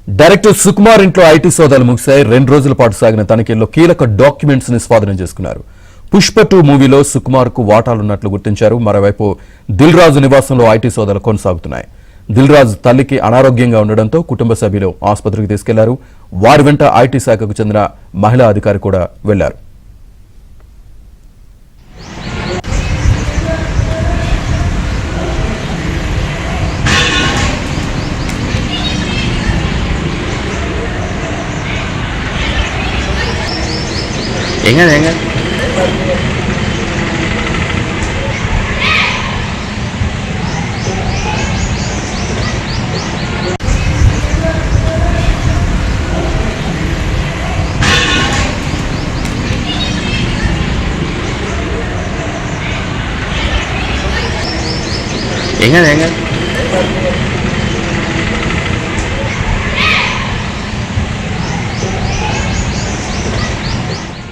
Director Sukumar ఇంట్లో IT సోదాలు ముగిశాయి. 2 రోజుల పాటు సాగిన తనిఖీల్లో కీలక డాక్యుమెంట్స్ ని స్వాధీనం చేసుకున్నారు. పుష్ప 2 మూవీలో సుకుమార్ కు వాటాలున్నట్లు గుర్తించారు. మరోవైపు దిల్ రాజు నివాసంలో ఐటీ సోదాలు కొనసాగుతున్నాయి. దిల్ రాజు తల్లికి అనారోగ్యంగా ఉండడంతో కుటుంబ సభ్యులు ఆసుపత్రికి తీసుకెళ్లారు. వారి వెంట ఐటీ శాఖకు చెందిన మహిళా అధికారి కూడా వెళ్లారు.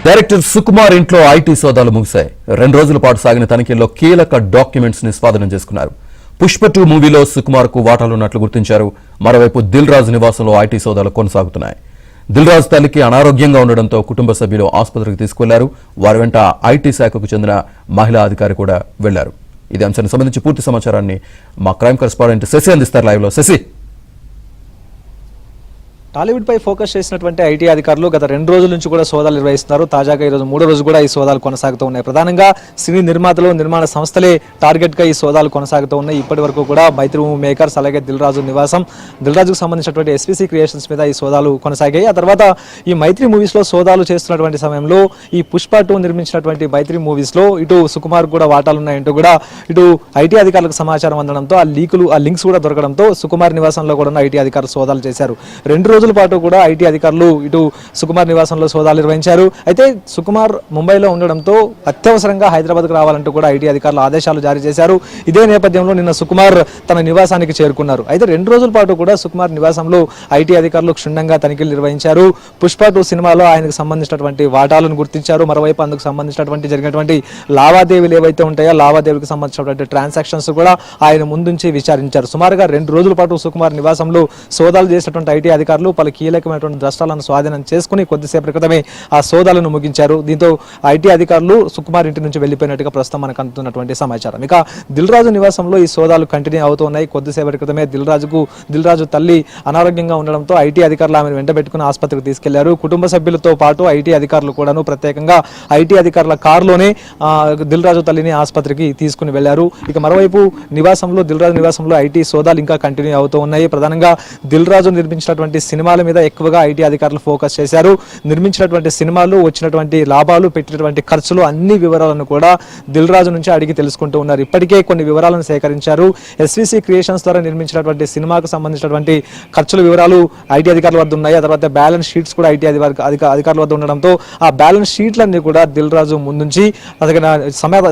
డైరెక్టర్ సుకుమార్ ఇంట్లో ఐటీ సోదాలు ముగిశాయి. 2 రోజుల పాటు సాగిన తనిఖీల్లో కీలక డాక్యుమెంట్స్ ని స్వాధీనం చేసుకున్నారు. పుష్ప 2 మూవీలో సుకుమార్ కు వాటాలున్నట్లు గుర్తించారు. మరోవైపు దిల్ రాజు నివాసంలో ఐటీ సోదాలు కొనసాగుతున్నాయి. దిల్ రాజు తల్లికి అనారోగ్యంగా ఉండడంతో కుటుంబ సభ్యులు ఆసుపత్రికి తీసుకెళ్లారు. వారి వెంట ఐటీ శాఖకు చెందిన మహిళా అధికారి కూడా వెళ్లారు. ఇదే అంశానికి సంబంధించి పూర్తి సమాచారాన్ని మా క్రైమ్ కరెస్పాండెంట్ శశి అందిస్తారు లైవ్ లో. శశి, టాలీవుడ్ పై ఫోకస్ చేసినటువంటి ఐటీ అధికారులు గత 2 రోజుల నుంచి కూడా సోదాలు నిర్వహిస్తున్నారు. తాజాగా ఈరోజు 3వ రోజు కూడా ఈ సోదాలు కొనసాగుతూ ఉన్నాయి. ప్రధానంగా సినీ నిర్మాతలు, నిర్మాణ సంస్థలే టార్గెట్ గా ఈ సోదాలు కొనసాగుతూ ఉన్నాయి. ఇప్పటి వరకు కూడా మైత్రి మూవీ మేకర్స్, అలాగే దిల్ రాజు నివాసం, దిల్ రాజుకు సంబంధించినటువంటి ఎస్పీసీ క్రియేషన్స్ మీద ఈ సోదాలు కొనసాగాయి. ఆ తర్వాత ఈ మైత్రి మూవీస్ లో సోదాలు చేస్తున్నటువంటి సమయంలో ఈ పుష్ప 2 నిర్మించినటువంటి మైత్రి మూవీస్ లో ఇటు సుకుమార్ కూడా వాటాలున్నాయంటూ కూడా ఇటు ఐటీ అధికారులకు సమాచారం అందడంతో ఆ లింక్స్ కూడా దొరకడంతో సుకుమార్ నివాసంలో కూడా ఐటీ అధికారులు సోదాలు చేశారు. 2 రోజుల పాటు కూడా ఐటీ అధికారులు ఇటు సుకుమార్ నివాసంలో సోదాలు నిర్వహించారు. అయితే సుకుమార్ ముంబైలో ఉండడంతో అత్యవసరంగా హైదరాబాద్కు రావాలంటూ కూడా ఐటీ అధికారులు ఆదేశాలు జారీ చేశారు. ఇదే నేపథ్యంలో నిన్న సుకుమార్ తన నివాసానికి చేరుకున్నారు. అయితే 2 రోజుల పాటు కూడా సుకుమార్ నివాసంలో ఐటీ అధికారులు క్షుణ్ణంగా తనిఖీలు నిర్వహించారు. పుష్ప 2 సినిమాలో ఆయనకు సంబంధించినటువంటి వాటాలను గుర్తించారు. మరోవైపు అందుకు సంబంధించినటువంటి జరిగినటువంటి లావాదేవీలు ఏవైతే ఉంటాయో లావాదేవీలకు సంబంధించినటువంటి ట్రాన్సాక్షన్స్ కూడా ఆయన ముందుంచి విచారించారు. సుమారుగా 2 రోజుల పాటు సుకుమార్ నివాసంలో సోదాలు చేసినటువంటి ఐటీ అధికారులు పలు కీలకమైనటువంటి ద్రష్టాలను స్వాధీనం చేసుకుని కొద్దిసేపటి క్రితమే ఆ సోదాలను ముగించారు. దీంతో ఐటీ అధికారులు సుకుమార్ ఇంటి నుంచి వెళ్లిపోయినట్టుగా ప్రస్తుతం మనకు అందుతున్నటువంటి సమాచారం. ఇక దిల్ రాజు నివాసంలో ఈ సోదాలు కంటిన్యూ అవుతున్నాయి. కొద్దిసేపటి క్రితమే దిల్ రాజు తల్లి అనారోగ్యంగా ఉండడంతో ఐటీ అధికారులు ఆమెను వెంటబెట్టుకుని ఆసుపత్రికి తీసుకెళ్లారు. కుటుంబ సభ్యులతో పాటు ఐటీ అధికారులు కూడాను ప్రత్యేకంగా ఐటీ అధికారుల కారులోనే దిల్ రాజు తల్లిని ఆసుపత్రికి తీసుకుని వెళ్లారు. ఇక మరోవైపు దిల్ రాజు నివాసంలో ఐటీ సోదాలు ఇంకా కంటిన్యూ అవుతూ ఉన్నాయి. ప్రధానంగా దిల్ రాజు నిర్మించినటువంటి సినిమాల మీద ఎక్కువగా ఐటీ అధికారులు ఫోకస్ చేశారు. నిర్మించినటువంటి సినిమాలు, వచ్చినటువంటి లాభాలు, పెట్టినటువంటి ఖర్చులు అన్ని వివరాలను కూడా దిల్ రాజు నుంచి అడిగి తెలుసుకుంటూ ఉన్నారు. ఇప్పటికే కొన్ని వివరాలను సేకరించారు. ఎస్వీసీ క్రియేషన్స్ ద్వారా నిర్మించినటువంటి సినిమాకు సంబంధించినటువంటి ఖర్చుల వివరాలు ఐటీ అధికారుల వద్ద ఉన్నాయి. ఆ తర్వాత బ్యాలెన్స్ షీట్స్ కూడా ఐటీ అధికారుల వద్ద ఉండడంతో ఆ బ్యాలెన్స్ షీట్లన్నీ కూడా దిల్ రాజు ముందుంచి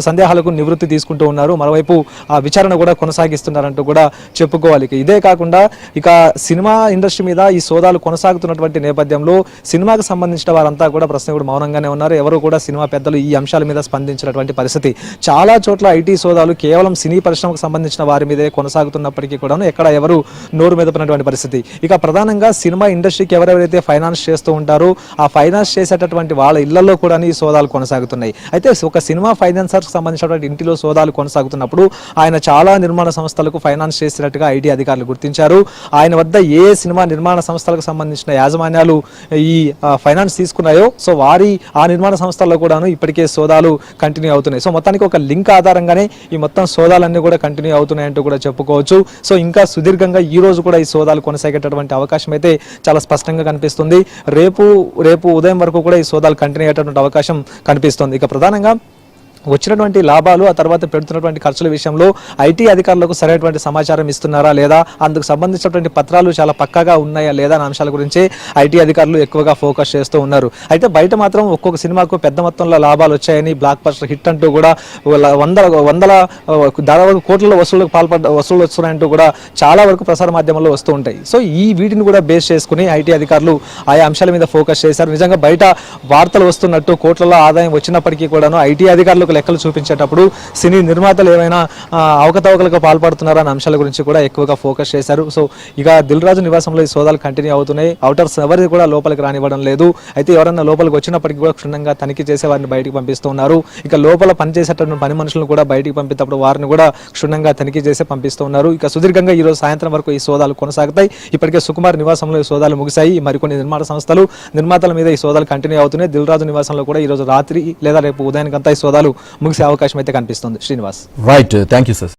సందేహాలకు నివృత్తి తీసుకుంటూ ఉన్నారు. మరోవైపు ఆ విచారణ కూడా కొనసాగిస్తున్నారంటూ కూడా చెప్పుకోవాలి. ఇదే కాకుండా ఇక సినిమా ఇండస్ట్రీ మీద ఈ సోదాలు కొనసాగుతున్నటువంటి నేపథ్యంలో సినిమాకు సంబంధించిన వారంతా కూడా ప్రస్తుతం కూడా మౌనంగానే ఉన్నారు. ఎవరు కూడా సినిమా పెద్దలు ఈ అంశాల మీద స్పందించినటువంటి పరిస్థితి. చాలా చోట్ల ఐటీ సోదాలు కేవలం సినీ పరిశ్రమకు సంబంధించిన వారి మీదే కొనసాగుతున్నప్పటికీ కూడా ఎక్కడ ఎవరు నోరు మెదపనటువంటి పరిస్థితి. ఇక ప్రధానంగా సినిమా ఇండస్ట్రీకి ఎవరెవరైతే ఫైనాన్స్ చేస్తూ ఉంటారో ఆ ఫైనాన్స్ చేసేటటువంటి వాళ్ళ ఇళ్లలో కూడా ఈ సోదాలు కొనసాగుతున్నాయి. అయితే ఒక సినిమా ఫైనాన్సర్కి సంబంధించినటువంటి ఇంటిలో సోదాలు కొనసాగుతున్నప్పుడు ఆయన చాలా నిర్మాణ సంస్థలకు ఫైనాన్స్ చేసినట్టుగా ఐటీ అధికారులు గుర్తించారు. ఆయన వద్ద ఏ సినిమా నిర్మాణ సంస్థలకు సంబంధించిన యాజమాన్యాలు ఈ ఫైనాన్స్ తీసుకున్నాయో సో ఆ నిర్మాణ సంస్థల్లో కూడాను ఇప్పటికే సోదాలు కంటిన్యూ అవుతున్నాయి. సో మొత్తానికి ఒక లింక్ ఆధారంగానే ఈ మొత్తం సోదాలన్నీ కూడా కంటిన్యూ అవుతున్నాయంటూ కూడా చెప్పుకోవచ్చు. సో ఇంకా సుదీర్ఘంగా ఈ రోజు కూడా ఈ సోదాలు కొనసాగేటటువంటి అవకాశం అయితే చాలా స్పష్టంగా కనిపిస్తుంది. రేపు ఉదయం వరకు కూడా ఈ సోదాలు కంటిన్యూ అయ్యేటటువంటి అవకాశం కనిపిస్తుంది. ఇక ప్రధానంగా వచ్చినటువంటి లాభాలు, ఆ తర్వాత పెడుతున్నటువంటి ఖర్చుల విషయంలో ఐటీ అధికారులకు సరైనటువంటి సమాచారం ఇస్తున్నారా లేదా, అందుకు సంబంధించినటువంటి పత్రాలు చాలా పక్కాగా ఉన్నాయా లేదా అనే అంశాల గురించి ఐటీ అధికారులు ఎక్కువగా ఫోకస్ చేస్తూ ఉన్నారు. అయితే బయట మాత్రం ఒక్కొక్క సినిమాకు పెద్ద మొత్తంలో లాభాలు వచ్చాయని, బ్లాక్ బస్టర్ హిట్ అంటూ కూడా వందల దాదాపు కోట్ల వసూలు వస్తున్నాయంటూ కూడా చాలా వరకు ప్రసార మాధ్యమాల్లో వస్తూ ఉంటాయి. సో ఈ వీటిని కూడా బేస్ చేసుకుని ఐటీ అధికారులు ఆయా అంశాల మీద ఫోకస్ చేశారు. నిజంగా బయట వార్తలు వస్తున్నట్టు కోట్లలో ఆదాయం వచ్చినప్పటికీ కూడాను ఐటీ అధికారులకు తాలూకు లెక్కలు చూపించేటప్పుడు సినీ నిర్మాతలు ఏమైనా అవకతవకలకు పాల్పడుతున్నారా అనే అంశాల గురించి కూడా ఎక్కువగా ఫోకస్ చేశారు. సో ఇక దిల్ రాజు నివాసంలో ఈ సోదాలు కంటిన్యూ అవుతున్నాయి. అవుటర్స్ ఎవరిది కూడా లోపలికి రానివ్వడం లేదు. అయితే ఎవరన్నా లోపలికి వచ్చినప్పటికీ కూడా క్షుణ్ణంగా తనిఖీ చేసే వారిని బయటికి పంపిస్తున్నారు. ఇక లోపల పనిచేసేటటువంటి పని మనుషులను కూడా బయటికి పంపేటప్పుడు వారిని కూడా క్షుణ్ణంగా తనిఖీ చేసి పంపిస్తున్నారు. ఇక సుదీర్ఘంగా ఈ రోజు సాయంత్రం వరకు ఈ సోదాలు కొనసాగుతాయి. ఇప్పటికే సుకుమార్ నివాసంలో ఈ సోదాలు ముగిశాయి. మరికొన్ని నిర్మాణ సంస్థలు నిర్మాతల మీద ఈ సోదాలు కంటిన్యూ అవుతున్నాయి. దిల్ రాజు నివాసంలో కూడా ఈ రోజు రాత్రి లేదా రేపు ఉదయానికంతా ఈ సోదాలు ముగిసే అవకాశం అయితే కనిపిస్తుంది. Srinivas. Right, thank you sir.